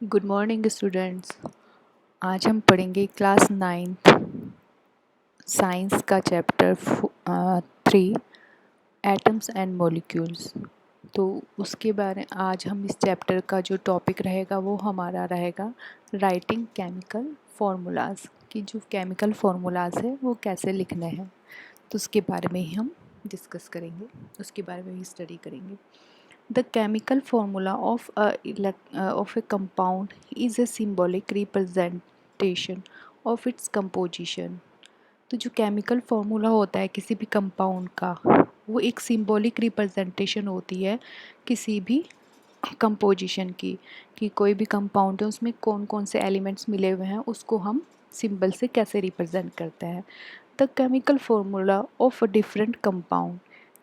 Good morning students. आज हम पढ़ेंगे क्लास 9th साइंस का चैप्टर 3 एटम्स एंड मॉलिक्यूल्स। तो उसके बारे आज हम इस चैप्टर का जो टॉपिक रहेगा वो हमारा रहेगा राइटिंग केमिकल फार्मूलाज, कि जो केमिकल फार्मूलाज है वो कैसे लिखने हैं। तो उसके बारे में ही हम डिस्कस करेंगे, उसके बारे में ही स्टडी करेंगे। The chemical formula of a compound is a symbolic representation of its composition। तो जो केमिकल फार्मूला होता है किसी भी कंपाउंड का, वो एक सिंबॉलिक रिप्रेजेंटेशन होती है किसी भी कंपोजिशन की, कि कोई भी कंपाउंड है उसमें कौन कौन से एलिमेंट्स मिले हुए हैं, उसको हम सिंबल से कैसे रिप्रेजेंट करते हैं। The chemical formula of a different compound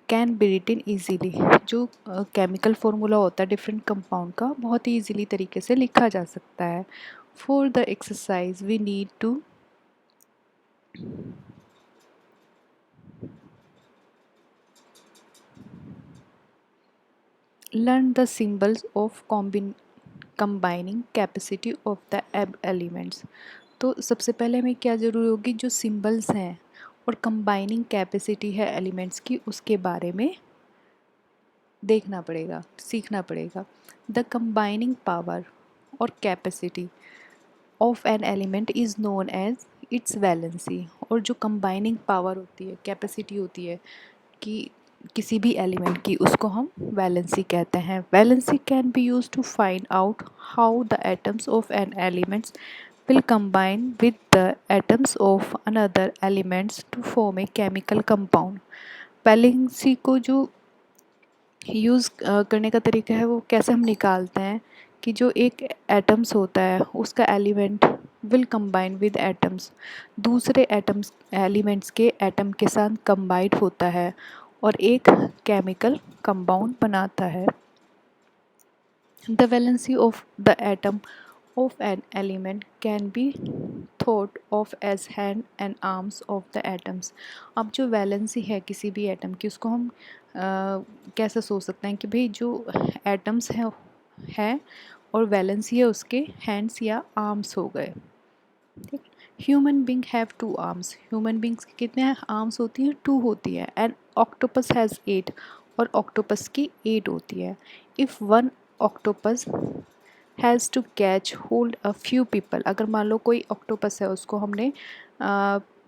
can be written easily. जो केमिकल फार्मूला होता है डिफरेंट कंपाउंड का, बहुत ही ईजीली तरीके से लिखा जा सकता है। For the exercise we need to learn the symbols of combining capacity of the elements। तो सबसे पहले हमें क्या ज़रूरी होगी, जो सिंबल्स हैं और कंबाइनिंग कैपेसिटी है एलिमेंट्स की, उसके बारे में देखना पड़ेगा, सीखना पड़ेगा। द कंबाइनिंग पावर और capacity of an element is known as its valency. और जो कंबाइनिंग पावर होती है, कैपेसिटी होती है कि किसी भी एलिमेंट की, उसको हम वैलेंसी कहते हैं। Valency can be use to find out how the atoms of an elements will combine with the atoms of another elements to form a chemical compound। Valency को जो यूज़ करने का तरीका है वो कैसे हम निकालते हैं, कि जो एक एटम्स होता है उसका element will combine with atoms, दूसरे एटम्स एलिमेंट्स के एटम के साथ कंबाइंड होता है और एक केमिकल कंपाउंड बनाता है। The valency of the atom of an element can be thought of as hand and arms of the atoms। अब जो वैलेंसी है किसी भी एटम की, उसको हम कैसे सोच सकते हैं कि भाई जो एटम्स है और वैलेंसी है उसके हैंड्स या आर्म्स हो गए। ठीक। Human being have 2 arms. Human beings के कितने आर्म्स होती हैं? 2 होती है। एंड ऑक्टोपस हैज़ 8, और ऑक्टोपस की 8 होती है। If one octopus has to catch hold a few people, अगर मान लो कोई ऑक्टोपस है उसको हमने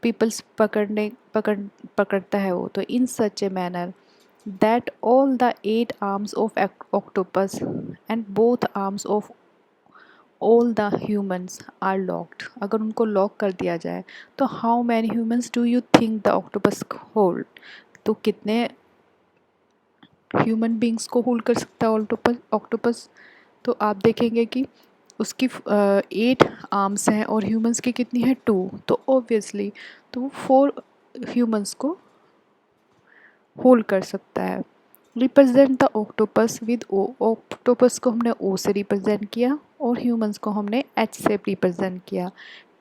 पीपल्स पकड़ता है वो, तो in such a manner that all the 8 arms of octopus and both arms of all the humans are locked. अगर उनको लॉक कर दिया जाए तो how many humans do you think the octopus hold? तो कितने ह्यूमन बींग्स को hold कर सकता है ऑक्टोपस? तो आप देखेंगे कि उसकी 8 आर्म्स हैं और ह्यूमंस की कितनी है? 2। तो ऑब्वियसली तो 4 ह्यूमंस को होल्ड कर सकता है। Represent the octopus with O. Octopus को हमने ओ से रिप्रेजेंट किया और ह्यूमंस को हमने एच से रिप्रेजेंट किया।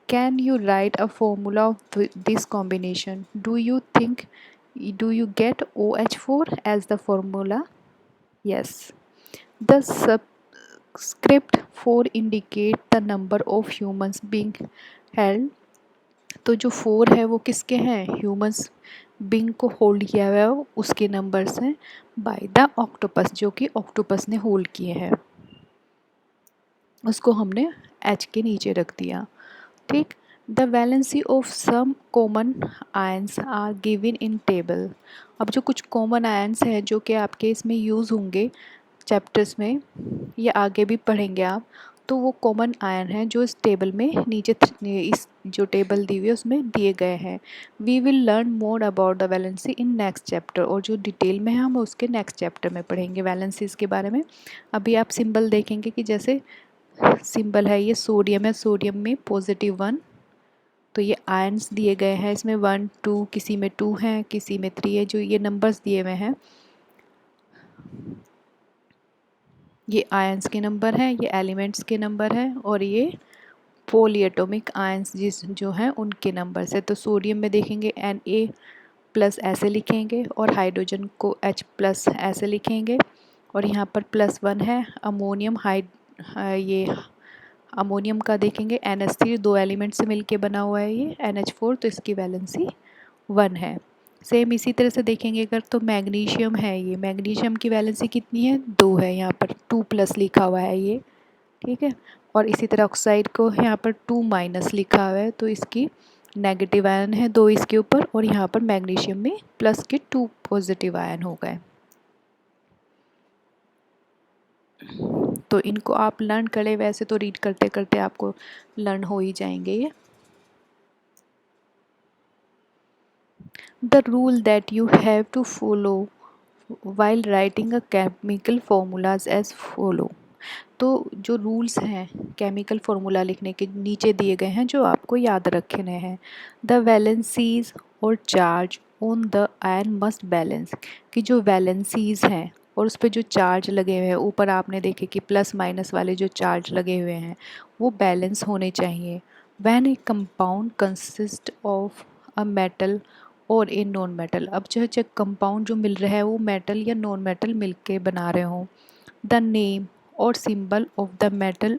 Can you write a formula of this combination? Do you get OH4 as the formula? Yes. The subscript 4 indicate the number of humans being held। तो जो 4 है वो किसके हैं? ह्यूमंस बिंग को होल्ड किया हुआ है, उसके नंबर्स हैं बाय द ऑक्टोपस, जो कि ऑक्टोपस ने होल्ड किए हैं, उसको हमने एच के नीचे रख दिया। ठीक। The valency of some common ions are given in table. अब जो कुछ कॉमन आयंस हैं जो कि आपके इसमें यूज़ होंगे चैप्टर्स में, या आगे भी पढ़ेंगे आप, तो वो कॉमन आयन हैं जो इस टेबल में नीचे इस जो टेबल दी हुई है उसमें दिए गए हैं। We will learn more about the valency in next chapter, और जो डिटेल में है हम उसके नेक्स्ट चैप्टर में पढ़ेंगे वैलेंसीज के बारे में। अभी आप सिंबल देखेंगे कि जैसे सिंबल है ये सोडियम है, सोडियम में +1, तो ये आयंस दिए गए हैं इसमें 1 2, किसी में 2 हैं, किसी में 3 है, जो ये नंबर्स दिए हुए हैं ये आयंस के नंबर हैं, ये एलिमेंट्स के नंबर हैं, और ये पॉलीएटॉमिक आयंस जो हैं उनके नंबर से। तो सोडियम में देखेंगे Na+ ऐसे लिखेंगे, और हाइड्रोजन को H+ ऐसे लिखेंगे, और यहाँ पर +1 है। अमोनियम ये अमोनियम का देखेंगे NH3 दो एलिमेंट से मिलके बना हुआ है ये NH4, तो इसकी वैलेंसी 1 है। सेम इसी तरह से देखेंगे अगर तो मैग्नीशियम है, ये मैग्नीशियम की वैलेंसी कितनी है 2 है, यहाँ पर 2+ लिखा हुआ है ये, ठीक है। और इसी तरह ऑक्साइड को यहाँ पर 2- लिखा हुआ है, तो इसकी नेगेटिव आयन है 2 इसके ऊपर, और यहाँ पर मैग्नीशियम में प्लस के 2 पॉजिटिव आयन हो गए। तो इनको आप लर्न करें, वैसे तो रीड करते करते आपको लर्न हो ही जाएंगे ये। The rule that you have to follow while writing a chemical formulas as follow. तो जो रूल्स हैं केमिकल फार्मूला लिखने के नीचे दिए गए हैं, जो आपको याद रखने हैं। द वैलेंसीज और charge on the ion must balance, कि जो वैलेंसीज हैं और उस पर जो चार्ज लगे हुए हैं, ऊपर आपने देखे कि प्लस माइनस वाले जो चार्ज लगे हुए हैं वो बैलेंस होने चाहिए। When A compound consist of a metal और ए नॉन मेटल, अब जो कंपाउंड जो मिल रहा है वो मेटल या नॉन मेटल मिलके बना रहे हों, द नेम और symbol of the metal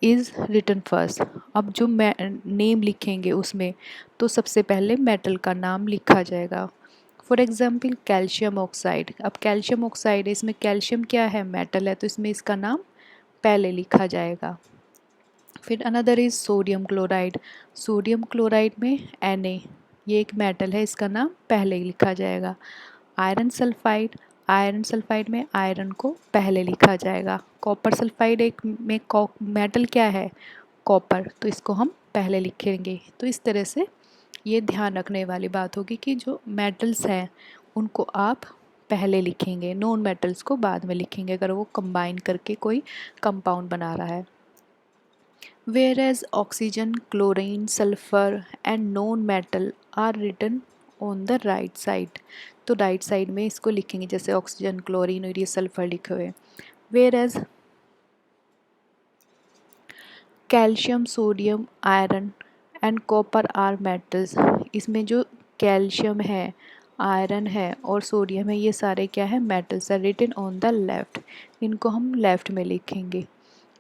is written first. अब जो नेम लिखेंगे उसमें तो सबसे पहले मेटल का नाम लिखा जाएगा। फॉर एग्जाम्पल कैल्शियम ऑक्साइड, अब कैल्शियम ऑक्साइड है, इसमें कैल्शियम क्या है मेटल है, तो इसमें इसका नाम पहले लिखा जाएगा। फिर another is sodium chloride, sodium chloride में Na, ये एक मेटल है, इसका नाम पहले ही लिखा जाएगा। आयरन सल्फाइड, आयरन सल्फाइड में आयरन को पहले लिखा जाएगा। कॉपर सल्फाइड एक में मेटल क्या है कॉपर, तो इसको हम पहले लिखेंगे। तो इस तरह से ये ध्यान रखने वाली बात होगी कि जो मेटल्स हैं उनको आप पहले लिखेंगे, नॉन मेटल्स को बाद में लिखेंगे अगर वो कंबाइन करके कोई कंपाउंड बना रहा है। whereas oxygen, chlorine, sulfur and non-metal are written on the right side। तो राइट साइड में इसको लिखेंगे, जैसे ऑक्सीजन, क्लोरीन और ये सल्फर लिखे हुए। whereas calcium, sodium, iron and copper are metals, इसमें जो कैल्शियम है, आयरन है और सोडियम है, ये सारे क्या है metals are written on the left, इनको हम लेफ्ट में लिखेंगे।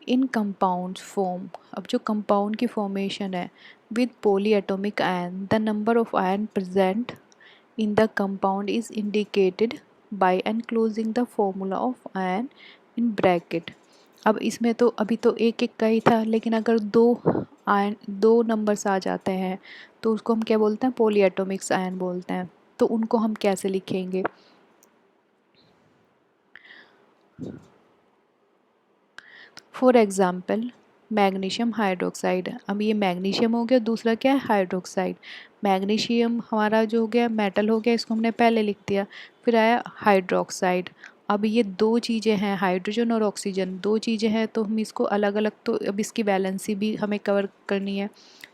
इन कंपाउंड फॉर्म, अब जो कंपाउंड की फॉर्मेशन है with poly atomic ion, the number of ion present in the compound is indicated by enclosing the formula of ion in bracket. अब इसमें तो अभी तो एक एक का ही था, लेकिन अगर दो नंबर्स आ जाते हैं तो उसको हम क्या बोलते हैं पॉली एटोमिक्स आयन बोलते हैं। तो उनको हम कैसे लिखेंगे, फॉर एग्ज़ाम्पल मैग्नीशियम हाइड्रोक्साइड, अब ये मैग्नीशियम हो गया, दूसरा क्या है हाइड्रोक्साइड। मैग्नीशियम हमारा जो हो गया मेटल हो गया, इसको हमने पहले लिख दिया। फिर आया हाइड्रोक्साइड, अब ये दो चीज़ें हैं हाइड्रोजन और ऑक्सीजन, दो चीज़ें हैं तो हम इसको अलग अलग, तो अब इसकी वैलेंसी भी हमें कवर करनी है,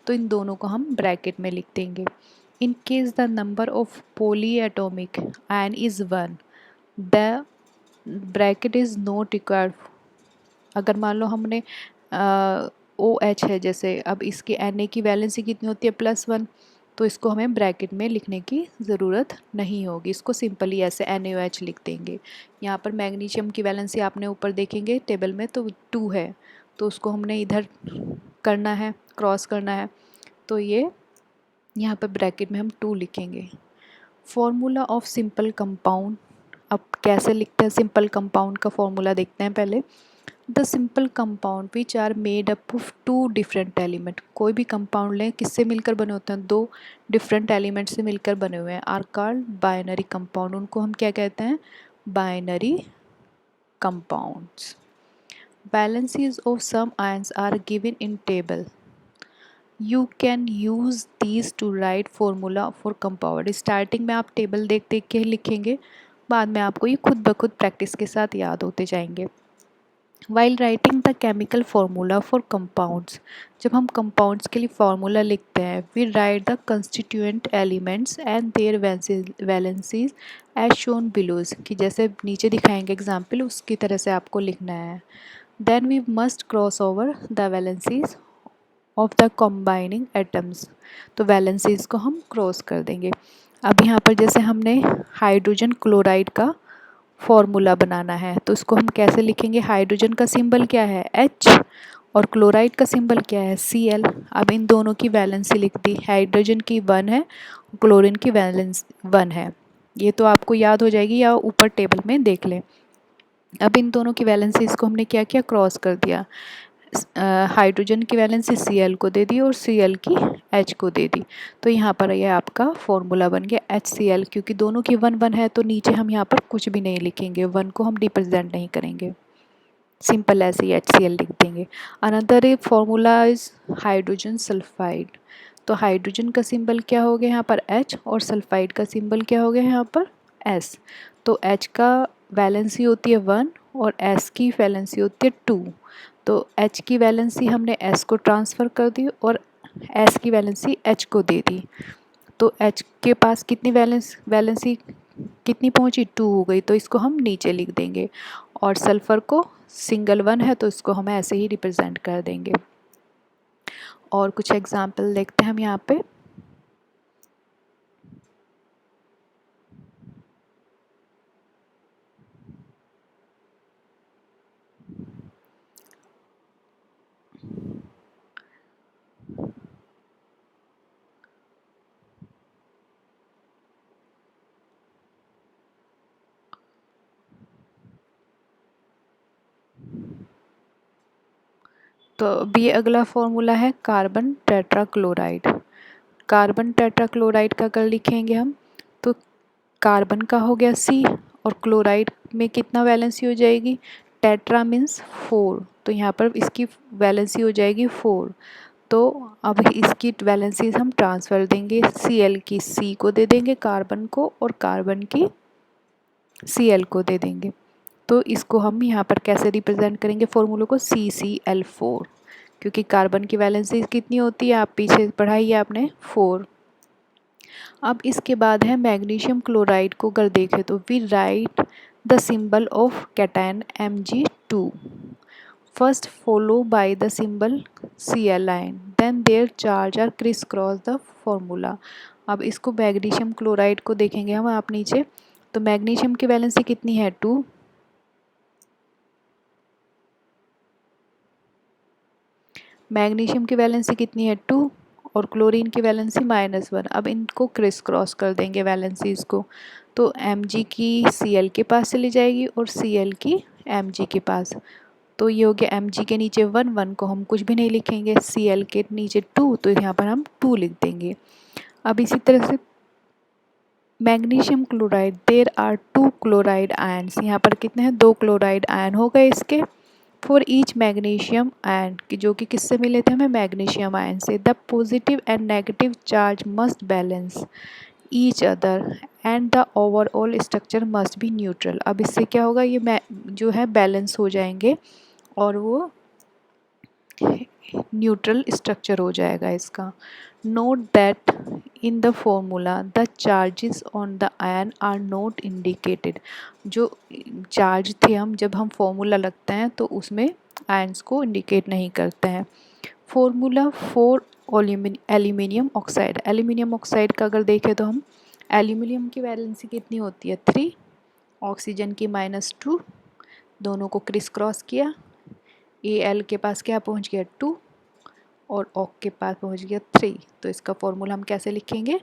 तो इन दोनों को हम ब्रैकेट में लिख देंगे। In case the number of poly atomic ion is 1, the bracket is not required. अगर मान लो हमने OH है जैसे, अब इसकी Na की वैलेंसी कितनी होती है +1, तो इसको हमें ब्रैकेट में लिखने की ज़रूरत नहीं होगी, इसको सिंपली ऐसे NaOH लिख देंगे। यहाँ पर मैग्नीशियम की वैलेंसी आपने ऊपर देखेंगे टेबल में तो 2 है, तो उसको हमने इधर करना है, क्रॉस करना है, तो ये यहाँ पर ब्रैकेट में हम 2 लिखेंगे। फॉर्मूला ऑफ सिंपल कंपाउंड, अब कैसे लिखते हैं सिंपल कंपाउंड का फॉर्मूला देखते हैं पहले। The simple compound which are made up of 2 different element, कोई भी कंपाउंड लें किससे मिलकर बने होते हैं, 2 डिफरेंट एलिमेंट से मिलकर बने हुए हैं, आर कॉल्ड बाइनरी कंपाउंड, उनको हम क्या कहते हैं binary compounds. Valencies of some ions are given in table, you can use these to write formula for compound. Starting में आप टेबल देख देख के ही लिखेंगे, बाद में आपको ये खुद ब खुद प्रैक्टिस के साथ याद होते जाएंगे। While writing the chemical formula for compounds, जब हम कंपाउंड्स के लिए फार्मूला लिखते हैं we write the constituent elements and their valencies as shown below, कि जैसे नीचे दिखाएंगे एग्जाम्पल उसकी तरह से आपको लिखना है। Then we must cross over the valencies of the combining atoms, तो वैलेंसीज को हम क्रॉस कर देंगे। अब यहाँ पर जैसे हमने हाइड्रोजन क्लोराइड का फॉर्मूला बनाना है तो इसको हम कैसे लिखेंगे, हाइड्रोजन का सिंबल क्या है H, और क्लोराइड का सिंबल क्या है Cl। अब इन दोनों की वैलेंसी लिख दी, हाइड्रोजन की 1 है, क्लोरीन की वैलेंस 1 है, ये तो आपको याद हो जाएगी या ऊपर टेबल में देख लें। अब इन दोनों की वैलेंसीज को हमने क्या किया, क्रॉस कर दिया। हाइड्रोजन की वैलेंसी Cl को दे दी और Cl की H को दे दी, तो यहाँ पर ये आपका फॉर्मूला बन गया HCl। क्योंकि दोनों की 1 1 है तो नीचे हम यहाँ पर कुछ भी नहीं लिखेंगे, 1 को हम रिप्रेजेंट नहीं करेंगे, सिंपल ऐसे ही HCl लिख देंगे। Another formula is hydrogen sulphide. तो हाइड्रोजन का सिंबल क्या हो गया यहाँ पर H और सल्फाइड का सिंबल क्या हो गया यहाँ पर S। तो H का वैलेंसी होती है 1 और S की वैलेंसी होती है 2। तो H की वैलेंसी हमने S को ट्रांसफ़र कर दी और S की वैलेंसी H को दे दी। तो H के पास कितनी वैलेंसी कितनी पहुंची, 2 हो गई, तो इसको हम नीचे लिख देंगे। और सल्फ़र को सिंगल 1 है तो इसको हम ऐसे ही रिप्रेजेंट कर देंगे। और कुछ एग्जाम्पल देखते हैं हम यहाँ पे। तो अब ये अगला फॉर्मूला है कार्बन टेट्राक्लोराइड। कार्बन टेट्राक्लोराइड का कर लिखेंगे हम, तो कार्बन का हो गया C और क्लोराइड में कितना वैलेंसी हो जाएगी, टेट्रा मीन्स 4, तो यहाँ पर इसकी वैलेंसी हो जाएगी 4। तो अब इसकी वैलेंसीज हम ट्रांसफ़र देंगे, Cl की C को दे देंगे कार्बन को और कार्बन की Cl को दे देंगे। तो इसको हम यहाँ पर कैसे रिप्रेजेंट करेंगे फॉर्मूले को, CCl4, क्योंकि कार्बन की वैलेंसी कितनी होती है, आप पीछे पढ़ाई है आपने 4। अब इसके बाद है मैग्नीशियम क्लोराइड को अगर देखें तो we write the symbol of cation Mg2 first follow by the symbol Cl then their charge are criss cross the formula. अब इसको मैग्नीशियम क्लोराइड को देखेंगे हम, आप नीचे, तो मैग्नीशियम की वैलेंसी कितनी है 2, मैग्नीशियम की वैलेंसी कितनी है 2 और क्लोरीन की वैलेंसी -1। अब इनको क्रिस क्रॉस कर देंगे वैलेंसीज को, तो Mg की Cl के पास चली जाएगी और Cl की Mg के पास। तो ये हो गया Mg के नीचे 1 1 को हम कुछ भी नहीं लिखेंगे, Cl के नीचे 2 तो यहाँ पर हम 2 लिख देंगे। अब इसी तरह से magnesium chloride, there are 2 chloride ions, यहाँ पर कितने हैं, 2 क्लोराइड आयन हो गए इसके। फॉर ईच मैग्नीशियम आयन, कि जो कि किससे मिले थे हमें, मैग्नीशियम आयन से, the positive and negative charge must balance each other and the overall structure must be neutral. अब इससे क्या होगा, ये जो है बैलेंस हो जाएंगे और वो न्यूट्रल स्ट्रक्चर हो जाएगा इसका। Note that in the formula the charges on the ion are not indicated. जो चार्ज थे हम जब हम फॉर्मूला लगते हैं तो उसमें आयन्स को इंडिकेट नहीं करते हैं। Formula for aluminium oxide, aluminium oxide का अगर देखें तो हम, एल्यूमिनियम की वैलेंसी कितनी होती है 3, ऑक्सीजन की -2, दोनों को क्रिस क्रॉस किया, Al के पास क्या पहुंच गया 2 और ऑक के पास पहुंच गया 3, तो इसका फॉर्मूला हम कैसे लिखेंगे,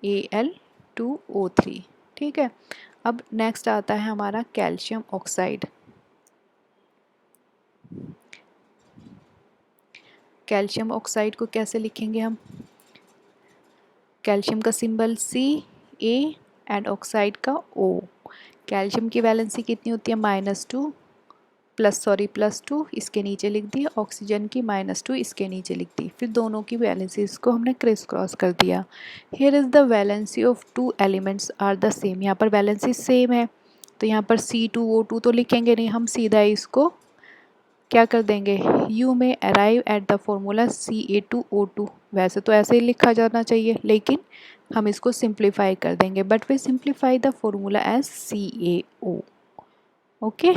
Al2O3। ठीक है। अब नेक्स्ट आता है हमारा कैल्शियम ऑक्साइड। कैल्शियम ऑक्साइड को कैसे लिखेंगे हम, कैल्शियम का सिंबल Ca एंड ऑक्साइड का O। कैल्शियम की वैलेंसी कितनी होती है -2 +2 इसके नीचे लिख दी, ऑक्सीजन की -2 इसके नीचे लिख दी, फिर दोनों की वैलेंसीज को हमने क्रिस क्रॉस कर दिया। Here is the valency of 2 elements are the same, यहाँ पर वैलेंसी सेम है तो यहाँ पर C2O2 तो लिखेंगे नहीं, हम सीधा इसको क्या कर देंगे, यू में arrive at the formula Ca2O2। वैसे तो ऐसे ही लिखा जाना चाहिए लेकिन हम इसको सिंप्लीफाई कर देंगे, but we simplify the formula as CaO। Okay.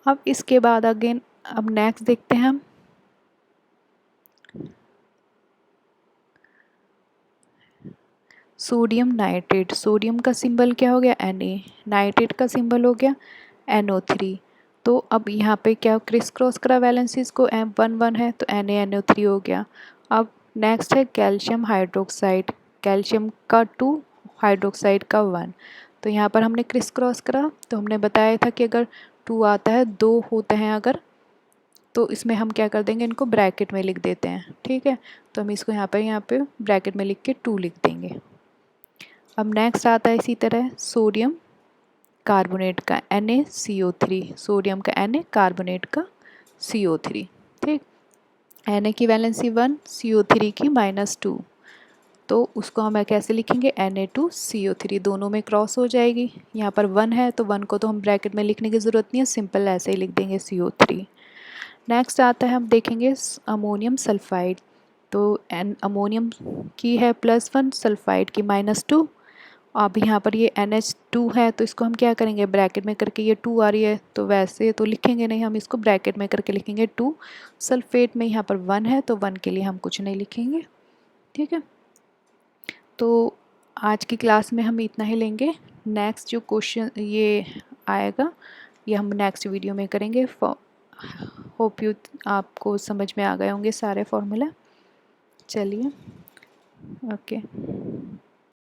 अब इसके बाद अगेन, अब नेक्स्ट देखते हैं हम सोडियम नाइट्रेट। सोडियम का सिंबल क्या हो गया Na, नाइट्रेट का सिंबल हो गया NO3। तो अब यहाँ पे क्या क्रिस क्रॉस करा वैलेंसीज को, M1 है तो NaNO3 हो गया। अब नेक्स्ट है कैल्शियम हाइड्रोक्साइड, कैल्शियम का 2, हाइड्रोक्साइड का 1। तो यहाँ पर हमने क्रिस क्रॉस करा, तो हमने बताया था कि अगर 2 आता है, 2 होते हैं अगर, तो इसमें हम क्या कर देंगे, इनको ब्रैकेट में लिख देते हैं, ठीक है। तो हम इसको यहाँ पे ब्रैकेट में लिख के 2 लिख देंगे। अब नेक्स्ट आता है इसी तरह सोडियम कार्बोनेट का NaCO3, सोडियम का Na, कार्बोनेट का CO3, ठीक। Na की वैलेंसी 1, CO3 की -2, तो उसको हम कैसे लिखेंगे, Na2CO3, दोनों में क्रॉस हो जाएगी। यहाँ पर 1 है तो 1 को तो हम ब्रैकेट में लिखने की ज़रूरत नहीं है, सिंपल ऐसे ही लिख देंगे CO3। नेक्स्ट आता है, हम देखेंगे अमोनियम सल्फाइड, तो अमोनियम की है +1, सल्फाइड की -2। अब यहाँ पर ये NH2 है तो इसको हम क्या करेंगे, ब्रैकेट में करके, ये 2 आ रही है तो वैसे तो लिखेंगे नहीं, हम इसको ब्रैकेट में करके लिखेंगे 2। सल्फेट में यहाँ पर 1 है तो 1 के लिए हम कुछ नहीं लिखेंगे, ठीक है। तो आज की क्लास में हम इतना ही लेंगे। नेक्स्ट जो क्वेश्चन ये आएगा, ये हम नेक्स्ट वीडियो में करेंगे। होप यू आपको समझ में आ गए होंगे सारे फॉर्मूला। चलिए, ओके।